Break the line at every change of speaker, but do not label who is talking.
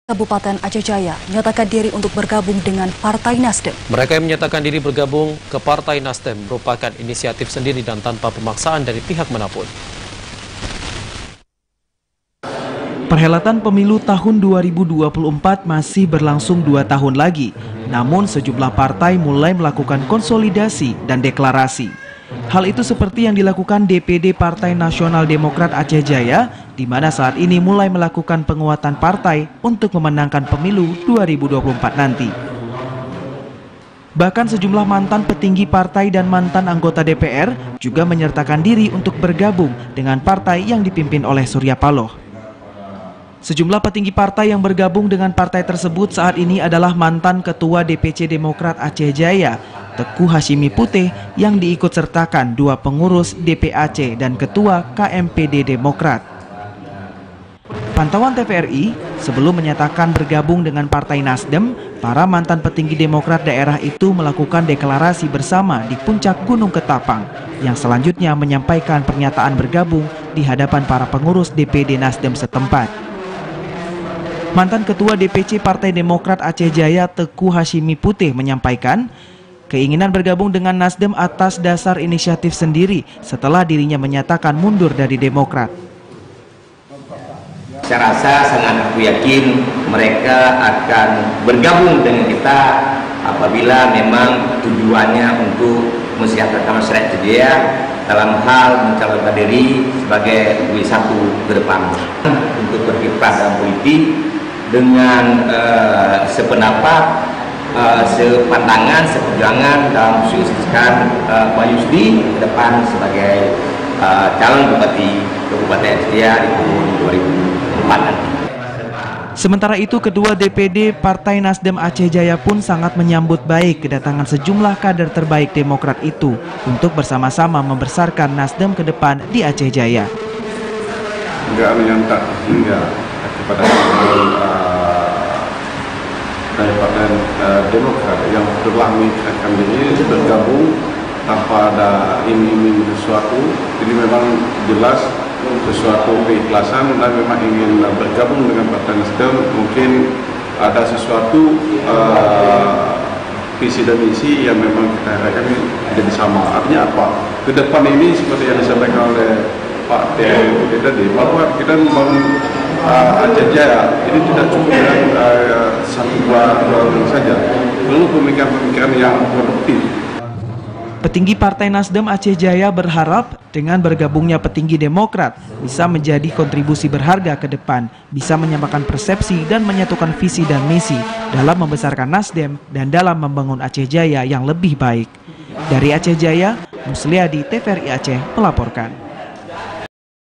Kabupaten Aceh Jaya menyatakan diri untuk bergabung dengan Partai Nasdem.
Mereka yang menyatakan diri bergabung ke Partai Nasdem merupakan inisiatif sendiri dan tanpa pemaksaan dari pihak manapun.
Perhelatan pemilu tahun 2024 masih berlangsung 2 tahun lagi. Namun sejumlah partai mulai melakukan konsolidasi dan deklarasi. Hal itu seperti yang dilakukan DPD Partai Nasional Demokrat Aceh Jaya, di mana saat ini mulai melakukan penguatan partai untuk memenangkan pemilu 2024 nanti. Bahkan sejumlah mantan petinggi partai dan mantan anggota DPR juga menyertakan diri untuk bergabung dengan partai yang dipimpin oleh Surya Paloh. Sejumlah petinggi partai yang bergabung dengan partai tersebut saat ini adalah mantan Ketua DPC Demokrat Aceh Jaya, Teguh Hashimi Putih, yang diikut sertakan 2 pengurus DPAC dan Ketua KMPD Demokrat. Pantauan TVRI, sebelum menyatakan bergabung dengan Partai Nasdem, para mantan petinggi Demokrat daerah itu melakukan deklarasi bersama di puncak Gunung Ketapang, yang selanjutnya menyampaikan pernyataan bergabung di hadapan para pengurus DPD Nasdem setempat. Mantan Ketua DPC Partai Demokrat Aceh Jaya Teguh Hashimi Putih menyampaikan keinginan bergabung dengan Nasdem atas dasar inisiatif sendiri setelah dirinya menyatakan mundur dari Demokrat.
Saya rasa sangat aku yakin mereka akan bergabung dengan kita apabila memang tujuannya untuk mensejahterakan masyarakat Aceh Jaya dalam hal mencalonkan diri sebagai W1 ke depan untuk berkiprah dalam politik dengan sependapat, sepandangan, seperjuangan dalam mensukseskan Pak Yusdi ke depan sebagai calon bupati Kabupaten Aceh Jaya di tahun 2024 nanti.
Sementara itu, Ketua DPD Partai Nasdem Aceh Jaya pun sangat menyambut baik kedatangan sejumlah kader terbaik Demokrat itu untuk bersama-sama membesarkan Nasdem ke depan di Aceh Jaya.
Enggak menyangka hingga kepada dari Partai Demokrat yang telah menyatakan diri bergabung tanpa ada iming-iming sesuatu. Jadi memang jelas sesuatu keikhlasan dan memang ingin bergabung dengan Partai Nasdem. Mungkin ada sesuatu visi dan misi yang memang kita harapkan jadi sama. Artinya apa? Ke depan ini seperti yang disampaikan oleh Pak TNI tadi, bahwa kita membangun Aceh Jaya ini tidak cukup dengan satu dua orang saja, perlu pemikiran-pemikiran yang produktif.
Petinggi Partai Nasdem Aceh Jaya berharap dengan bergabungnya petinggi Demokrat bisa menjadi kontribusi berharga ke depan, bisa menyamakan persepsi dan menyatukan visi dan misi dalam membesarkan Nasdem dan dalam membangun Aceh Jaya yang lebih baik. Dari Aceh Jaya, Musliadi, TVRI Aceh melaporkan.